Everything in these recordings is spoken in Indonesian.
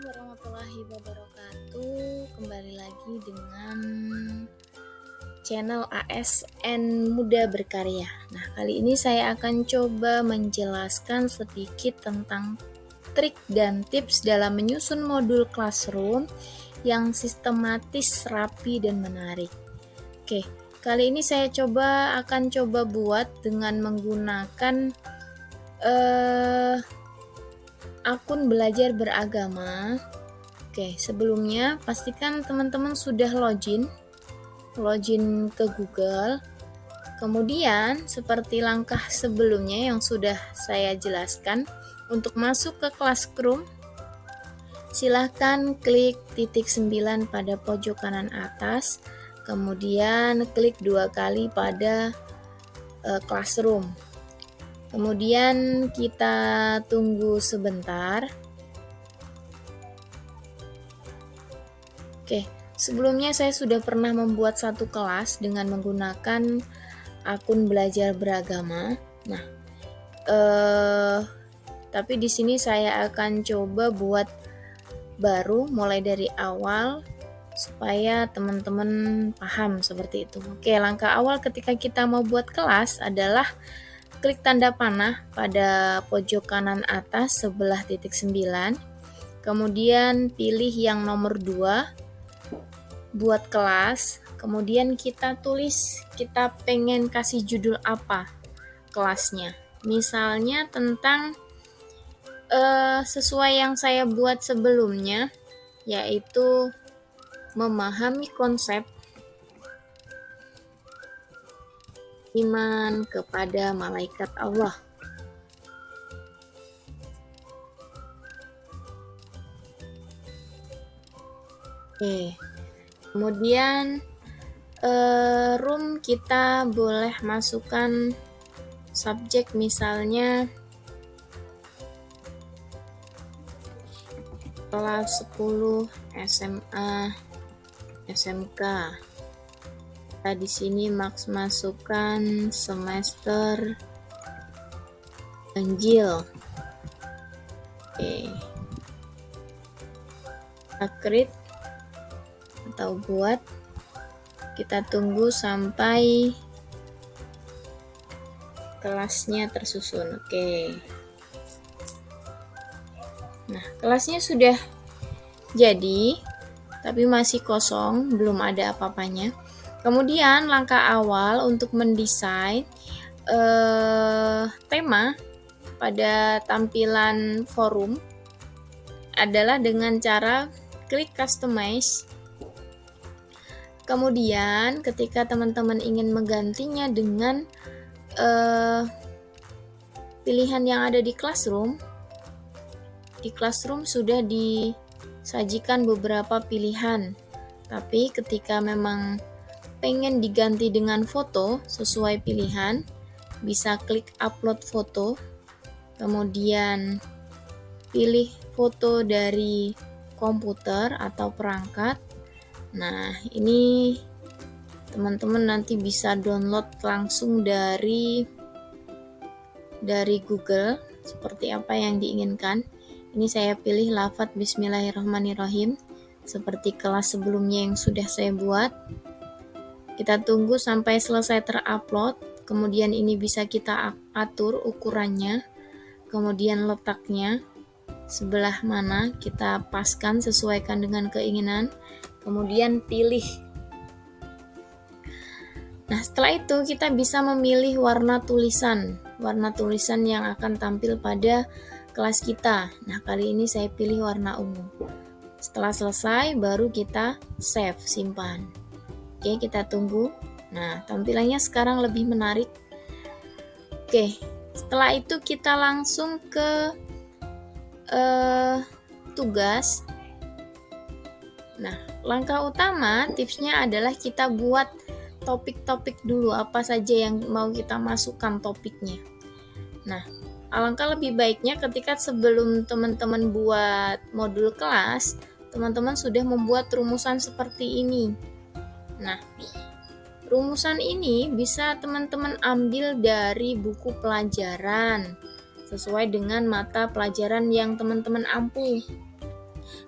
Assalamualaikum warahmatullahi wabarakatuh. Kembali lagi dengan channel ASN Muda Berkarya. Nah, kali ini saya akan coba menjelaskan sedikit tentang trik dan tips dalam menyusun modul classroom yang sistematis, rapi, dan menarik. Oke, kali ini saya akan coba buat dengan menggunakan akun belajar beragama. Oke, sebelumnya pastikan teman-teman sudah login ke Google. Kemudian, seperti langkah sebelumnya yang sudah saya jelaskan, untuk masuk ke Classroom, silahkan klik titik 9 pada pojok kanan atas, kemudian klik 2 kali pada Classroom. Kemudian kita tunggu sebentar. Oke, sebelumnya saya sudah pernah membuat satu kelas dengan menggunakan akun belajar beragama. Nah, tapi di sini saya akan coba buat baru mulai dari awal supaya teman-teman paham seperti itu. Oke, langkah awal ketika kita mau buat kelas adalah klik tanda panah pada pojok kanan atas sebelah titik 9. Kemudian pilih yang nomor 2, buat kelas. Kemudian kita tulis kita pengen kasih judul apa kelasnya. Misalnya tentang sesuai yang saya buat sebelumnya, yaitu memahami konsep iman kepada malaikat Allah. Oke. Kemudian room kita boleh masukkan subjek, misalnya kelas 10 SMA SMK. Kita di sini masukkan semester Ganjil. Oke. Create atau buat. Kita tunggu sampai kelasnya tersusun. Oke. Nah, kelasnya sudah jadi, tapi masih kosong, belum ada apa-apanya. Kemudian langkah awal untuk mendesain tema pada tampilan forum adalah dengan cara klik customize. Kemudian ketika teman-teman ingin menggantinya dengan pilihan yang ada di Classroom sudah disajikan beberapa pilihan. Tapi ketika memang pengen diganti dengan foto sesuai pilihan, bisa klik upload foto, kemudian pilih foto dari komputer atau perangkat. Nah, ini teman-teman nanti bisa download langsung dari Google seperti apa yang diinginkan. Ini saya pilih lafadz Bismillahirrahmanirrahim seperti kelas sebelumnya yang sudah saya buat. Kita tunggu sampai selesai terupload, kemudian ini bisa kita atur ukurannya, kemudian letaknya sebelah mana kita paskan, sesuaikan dengan keinginan, kemudian pilih. Nah, setelah itu kita bisa memilih warna tulisan yang akan tampil pada kelas kita. Nah, kali ini saya pilih warna ungu. Setelah selesai, baru kita save, simpan. Oke, kita tunggu. Nah, tampilannya sekarang lebih menarik. Oke, setelah itu kita langsung ke tugas. Nah, langkah utama tipsnya adalah kita buat topik-topik dulu, apa saja yang mau kita masukkan topiknya. Nah, alangkah lebih baiknya ketika sebelum teman-teman buat modul kelas, teman-teman sudah membuat rumusan seperti ini. Nah, rumusan ini bisa teman-teman ambil dari buku pelajaran sesuai dengan mata pelajaran yang teman-teman ampu.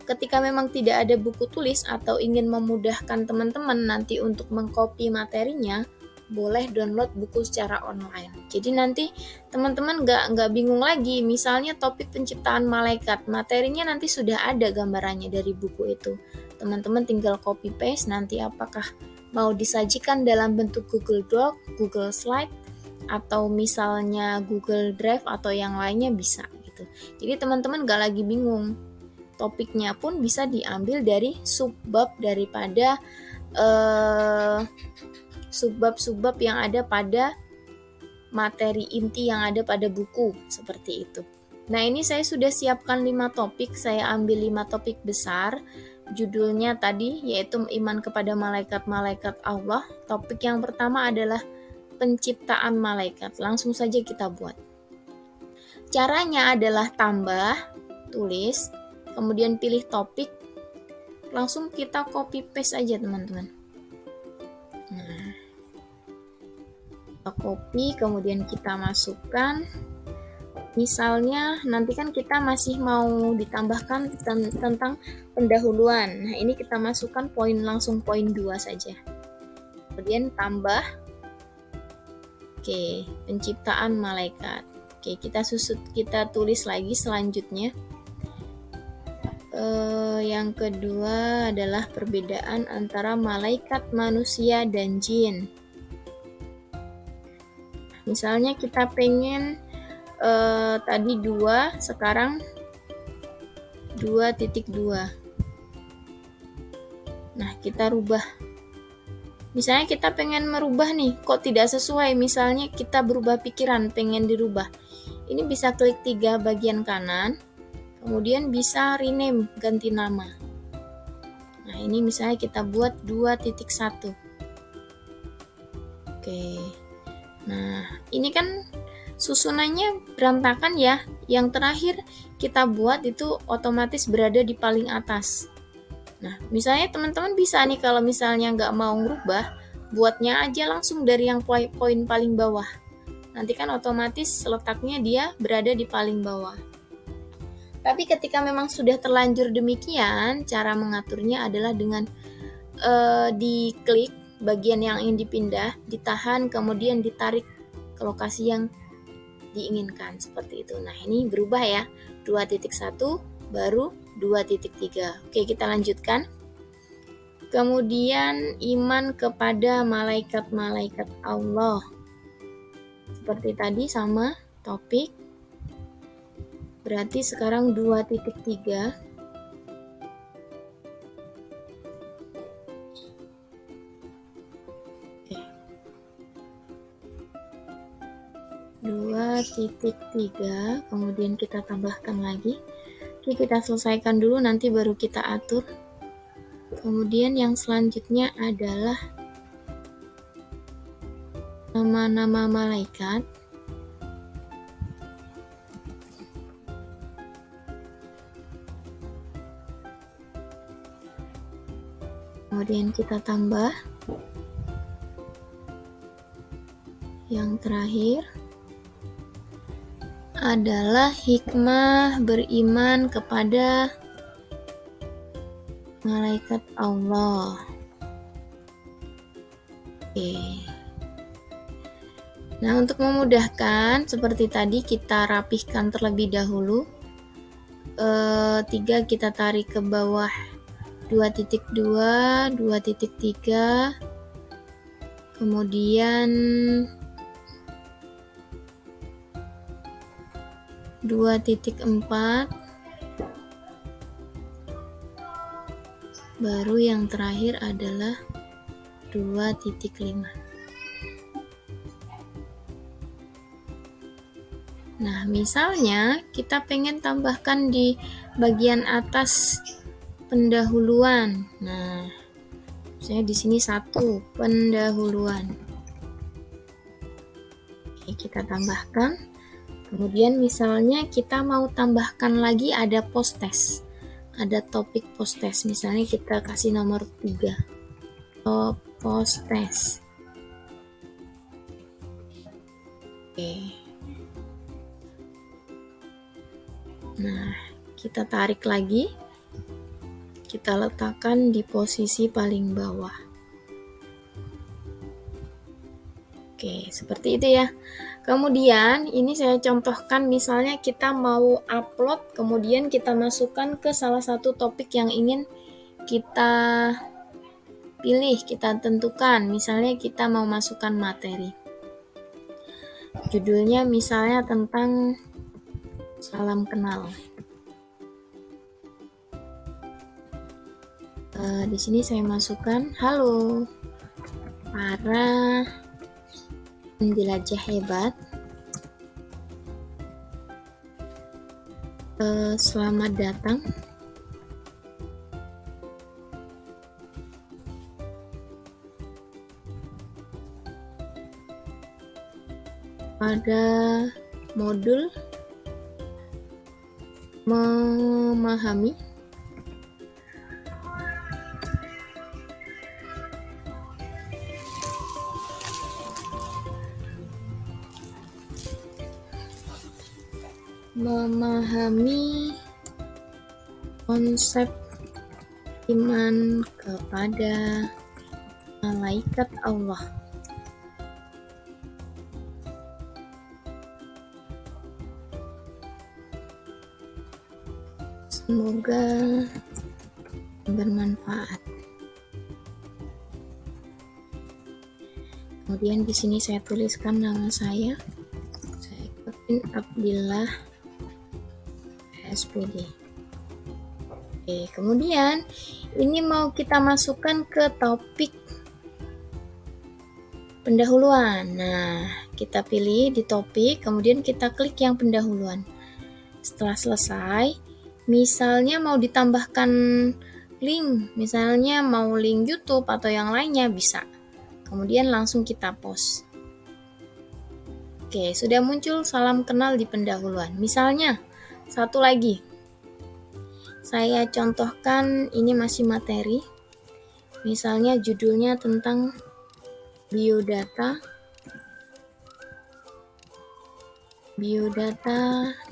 Ketika memang tidak ada buku tulis atau ingin memudahkan teman-teman nanti untuk mengcopy materinya, boleh download buku secara online. Jadi nanti teman-teman nggak bingung lagi. Misalnya topik penciptaan malaikat, materinya nanti sudah ada gambarannya dari buku itu. Teman-teman tinggal copy paste, nanti apakah mau disajikan dalam bentuk Google Doc, Google Slide, atau misalnya Google Drive atau yang lainnya bisa gitu. Jadi teman-teman nggak lagi bingung. Topiknya pun bisa diambil dari subbab daripada subbab-subbab yang ada pada materi inti yang ada pada buku, seperti itu. Nah, ini saya sudah siapkan 5 topik, saya ambil 5 topik besar. Judulnya tadi yaitu iman kepada malaikat-malaikat Allah. Topik yang pertama adalah penciptaan malaikat. Langsung saja kita buat. Caranya adalah tambah, tulis, kemudian pilih topik, langsung kita copy paste aja teman-teman. Nah, kita copy, kemudian kita masukkan. Misalnya nanti kan kita masih mau ditambahkan tentang pendahuluan. Nah, ini kita masukkan langsung poin 2 saja. Kemudian tambah. Oke, penciptaan malaikat. Oke, kita tulis lagi selanjutnya. Yang kedua adalah perbedaan antara malaikat manusia dan jin. Misalnya kita pengen tadi 2, sekarang 2.2. Nah, kita rubah. Misalnya kita pengen merubah nih, kok tidak sesuai, misalnya kita berubah pikiran, pengen dirubah. Ini bisa klik 3 bagian kanan, kemudian bisa rename, ganti nama. Nah, ini misalnya kita buat 2.1. Oke. Nah, ini kan susunannya berantakan ya. Yang terakhir kita buat itu otomatis berada di paling atas. Nah, misalnya teman-teman bisa nih kalau misalnya nggak mau ngerubah, buatnya aja langsung dari yang poin paling bawah. Nanti kan otomatis letaknya dia berada di paling bawah. Tapi ketika memang sudah terlanjur demikian, cara mengaturnya adalah dengan diklik bagian yang ingin dipindah, ditahan, kemudian ditarik ke lokasi yang diinginkan, seperti itu. Nah, ini berubah ya, 2.1 baru 2.3. Oke, kita lanjutkan. Kemudian iman kepada malaikat-malaikat Allah. Seperti tadi sama topik. Berarti sekarang 2.3. Oke. 2.3, kemudian kita tambahkan lagi. Oke, kita selesaikan dulu, nanti baru kita atur. Kemudian yang selanjutnya adalah nama-nama malaikat. Kemudian kita tambah. Yang terakhir adalah hikmah beriman kepada malaikat Allah. Oke. Nah, untuk memudahkan seperti tadi kita rapihkan terlebih dahulu. 3 kita tarik ke bawah 2.2, 2.3, kemudian 2.4, baru yang terakhir adalah 2.5. Nah, misalnya kita pengen tambahkan di bagian atas pendahuluan. Nah, misalnya di sini 1 pendahuluan. Oke, kita tambahkan. Kemudian misalnya kita mau tambahkan lagi ada post test. Ada topik post test. Misalnya kita kasih nomor 3. Post test. Oke. Nah, kita tarik lagi. kita letakkan di posisi paling bawah. Oke, seperti itu ya. Kemudian ini saya contohkan, misalnya kita mau upload, kemudian kita masukkan ke salah satu topik yang ingin kita pilih, kita tentukan. Misalnya kita mau masukkan materi. Judulnya misalnya tentang salam kenal. Di sini saya masukkan, halo para penjelajah hebat, selamat datang pada modul memahami konsep iman kepada malaikat Allah. Semoga bermanfaat. Kemudian di sini saya tuliskan nama saya ikutin Abdillah SPD. Oke, kemudian ini mau kita masukkan ke topik pendahuluan. Nah, kita pilih di topik, kemudian kita klik yang pendahuluan. Setelah selesai, misalnya mau ditambahkan link, misalnya mau link YouTube atau yang lainnya, bisa. Kemudian langsung kita post. Oke, sudah muncul salam kenal di pendahuluan. Misalnya, satu lagi. Saya contohkan, ini masih materi. Misalnya judulnya tentang biodata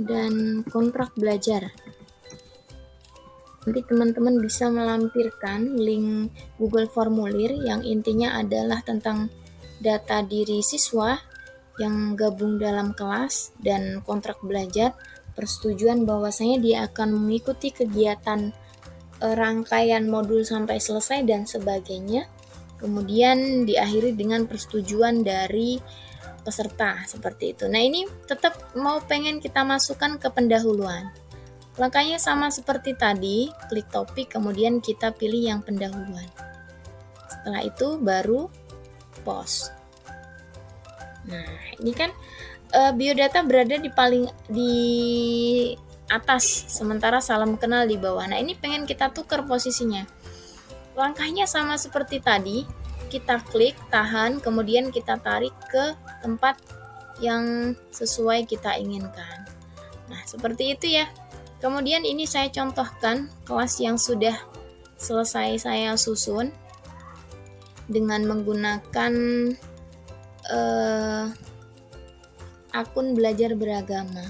dan kontrak belajar. Nanti teman-teman bisa melampirkan link Google Formulir yang intinya adalah tentang data diri siswa yang gabung dalam kelas dan kontrak belajar, persetujuan bahwasanya dia akan mengikuti kegiatan rangkaian modul sampai selesai dan sebagainya. Kemudian diakhiri dengan persetujuan dari peserta, seperti itu. Nah, ini tetap mau pengen kita masukkan ke pendahuluan. Langkahnya sama seperti tadi, klik topik, kemudian kita pilih yang pendahuluan. Setelah itu baru post. Nah, ini kan biodata berada di atas, sementara salam kenal di bawah. Nah, ini pengen kita tukar posisinya. Langkahnya sama seperti tadi, kita klik, tahan, kemudian kita tarik ke tempat yang sesuai kita inginkan. Nah, seperti itu ya. Kemudian ini saya contohkan kelas yang sudah selesai saya susun dengan menggunakan akun belajar beragama.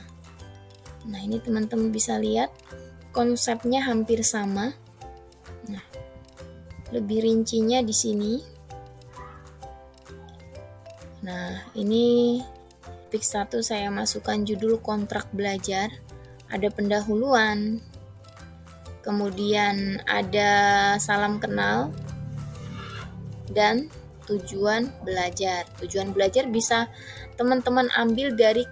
Nah, ini teman-teman bisa lihat konsepnya hampir sama. Nah, lebih rincinya di sini. Nah, ini topik 1 saya masukkan judul kontrak belajar, ada pendahuluan, kemudian ada salam kenal, dan tujuan belajar. Tujuan belajar bisa teman-teman ambil dari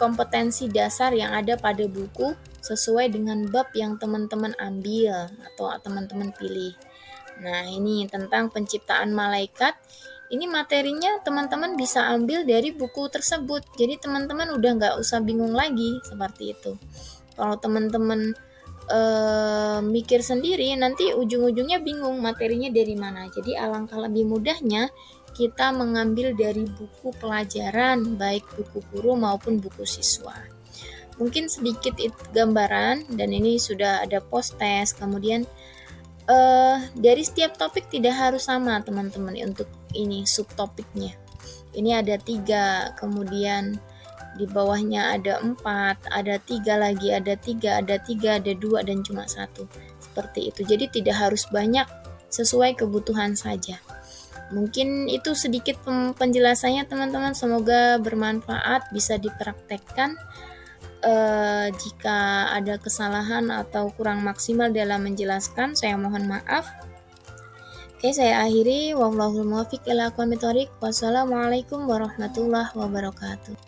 kompetensi dasar yang ada pada buku sesuai dengan bab yang teman-teman ambil atau teman-teman pilih. Nah, ini tentang penciptaan malaikat. Ini materinya teman-teman bisa ambil dari buku tersebut. Jadi teman-teman udah nggak usah bingung lagi seperti itu. Kalau teman-teman mikir sendiri, nanti ujung-ujungnya bingung materinya dari mana. Jadi alangkah lebih mudahnya kita mengambil dari buku pelajaran, baik buku guru maupun buku siswa. Mungkin sedikit gambaran, dan ini sudah ada post test. Kemudian dari setiap topik tidak harus sama teman-teman untuk ini subtopiknya. Ini ada 3, kemudian di bawahnya ada 4, ada 3 lagi, ada 3, ada 2, dan cuma 1. seperti itu. Jadi tidak harus banyak, sesuai kebutuhan saja. Mungkin itu sedikit penjelasannya teman-teman, semoga bermanfaat, bisa dipraktekkan. Jika ada kesalahan atau kurang maksimal dalam menjelaskan, saya mohon maaf. Oke, saya akhiri. Wallahul muwaffiq ila aqwamit thoriq. Wassalamualaikum warahmatullahi wabarakatuh.